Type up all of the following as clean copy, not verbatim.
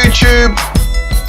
YouTube,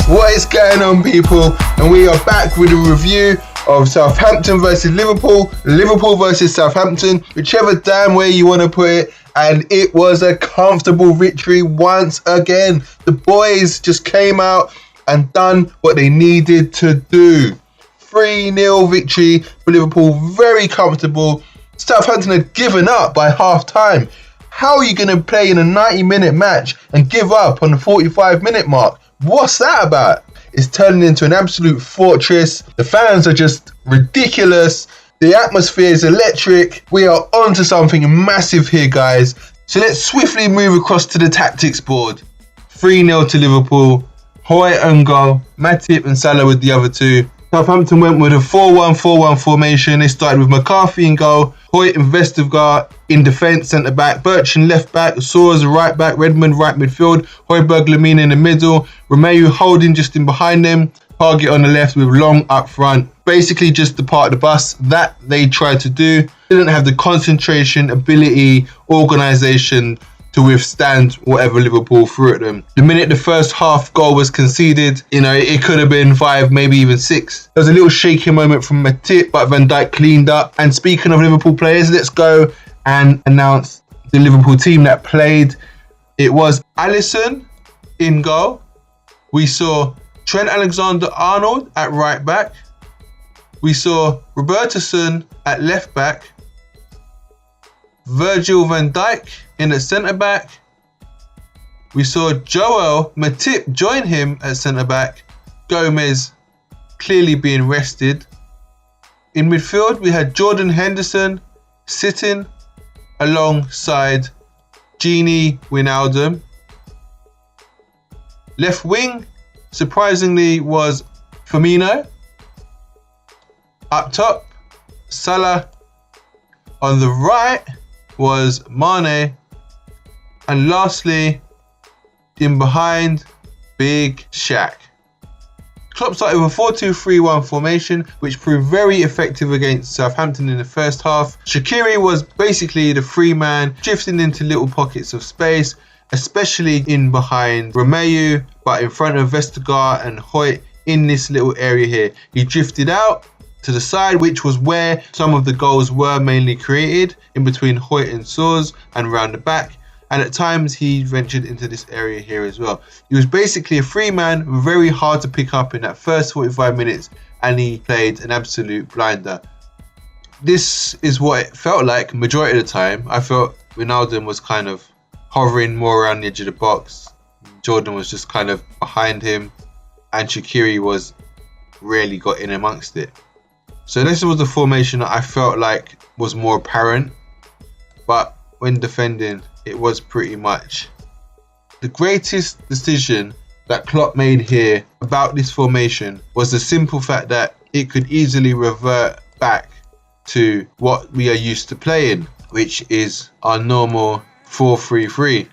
what is going on, people? And we are back with a review of Southampton versus Liverpool, Liverpool versus Southampton, whichever damn way you want to put it. And it was a comfortable victory once again. The boys just came out and done what they needed to do. 3-0 victory for Liverpool, very comfortable. Southampton had given up by half time. How are you going to play in a 90-minute match and give up on the 45-minute mark? What's that about? It's turning into an absolute fortress. The fans are just ridiculous. The atmosphere is electric. We are onto something massive here, guys. So let's swiftly move across to the tactics board. 3-0 to Liverpool. Hoyt and goal. Matip and Salah with the other two. Southampton went with a 4-1-4-1 formation. They started with McCarthy in goal, Hoyt and Vestergaard in defence, centre-back, Bertrand left-back, Soares right-back, Redmond right midfield, Højbjerg Lamine in the middle, Romeu holding just in behind them, Target on the left with Long up front. Basically just the part of the bus that they tried to do. Didn't have the concentration, ability, organisation to withstand whatever Liverpool threw at them. The minute the first half goal was conceded, it could have been 5, maybe even 6. There was a little shaky moment from Matip, but Van Dijk cleaned up. And speaking of Liverpool players, let's go and announce the Liverpool team that played. It was Alisson in goal. We saw Trent Alexander-Arnold at right back. We saw Robertson at left back. Virgil van Dijk in at centre-back. We saw Joel Matip join him at centre-back. Gomez clearly being rested. In midfield, we had Jordan Henderson sitting alongside Gini Wijnaldum. Left wing, surprisingly, was Firmino. Up top, Salah. On the right was Mane, and lastly, in behind, Big Shaq. Klopps started with a 4-2-3-1 formation, which proved very effective against Southampton in the first half. Shaqiri was basically the free man, drifting into little pockets of space, especially in behind Romeu, but in front of Vestergaard and Hoyt in this little area here. He drifted out to the side, which was where some of the goals were mainly created, in between Hoyt and Soares and round the back. And at times he ventured into this area here as well. He was basically a free man, very hard to pick up in that first 45 minutes, and he played an absolute blinder. This is what it felt like majority of the time. I felt Wijnaldum was kind of hovering more around the edge of the box. Jordan was just kind of behind him, and Shaqiri was really got in amongst it. So this was the formation that I felt like was more apparent, but when defending, it was pretty much. The greatest decision that Klopp made here about this formation was the simple fact that it could easily revert back to what we are used to playing, which is our normal 4-3-3,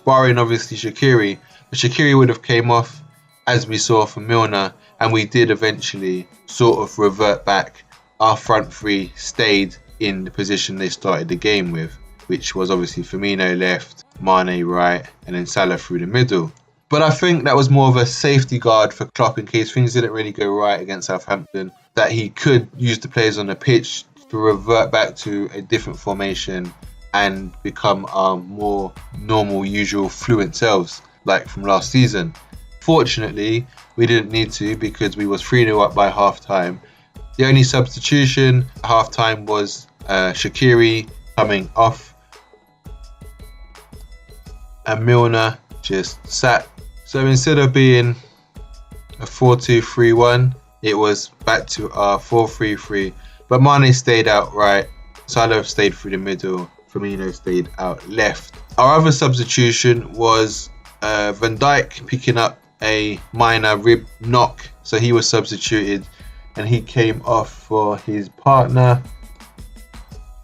barring obviously Shaqiri. But Shaqiri would have came off, as we saw from Milner, and we did eventually sort of revert back. Our front three stayed in the position they started the game with, which was obviously Firmino left, Mane right, and then Salah through the middle. But I think that was more of a safety guard for Klopp in case things didn't really go right against Southampton, that he could use the players on the pitch to revert back to a different formation and become our more normal, usual, fluent selves like from last season. Fortunately, we didn't need to because we was 3-0 up by half time. The only substitution at half time was Shaqiri coming off, and Milner just sat. So instead of being a 4-2-3-1, it was back to our 4-3-3. But Mane stayed out right, Salah stayed through the middle, Firmino stayed out left. Our other substitution was Van Dijk picking up a minor rib knock, so he was substituted and he came off for his partner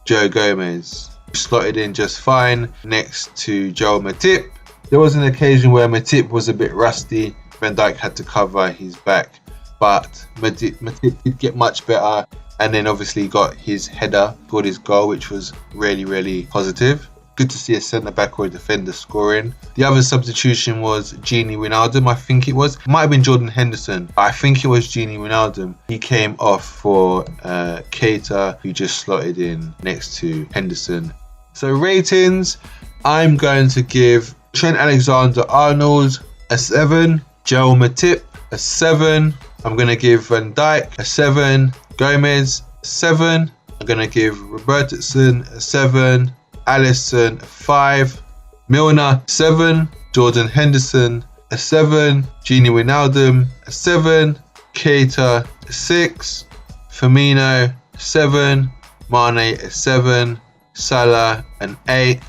Joe Gomez, who slotted in just fine next to Joel Matip. There was an occasion where Matip was a bit rusty, Van Dijk had to cover his back, but Matip did get much better And then obviously got his header, scored his goal, which was really positive. Good to see a centre-back or a defender scoring. The other substitution was Gini Wijnaldum, I think it was. Might have been Jordan Henderson. I think it was Gini Wijnaldum. He came off for Keita, who just slotted in next to Henderson. So ratings, I'm going to give Trent Alexander-Arnold a 7. Joel Matip a 7. I'm going to give Van Dijk a 7. Gomez a 7. I'm going to give Robertson a 7. Alisson a 5, Milner 7, Jordan Henderson a 7, Gini Wijnaldum a 7, Keita a 6, Firmino a 7, Mane a 7, Salah an 8,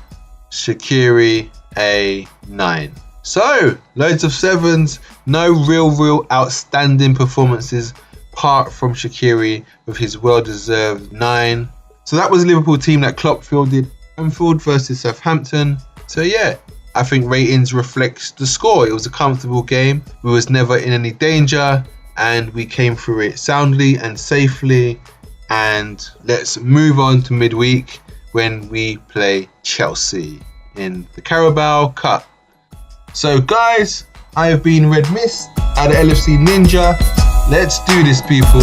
Shaqiri a 9. So loads of 7s, no real outstanding performances apart from Shaqiri with his well-deserved 9. So that was a Liverpool team that Klopp fielded Anfield versus Southampton. So yeah, I think ratings reflects the score. It was a comfortable game. We was never in any danger and we came through it soundly and safely. And let's move on to midweek when we play Chelsea in the Carabao Cup. So guys, I have been Red Mist at the LFC Ninja. Let's do this, people.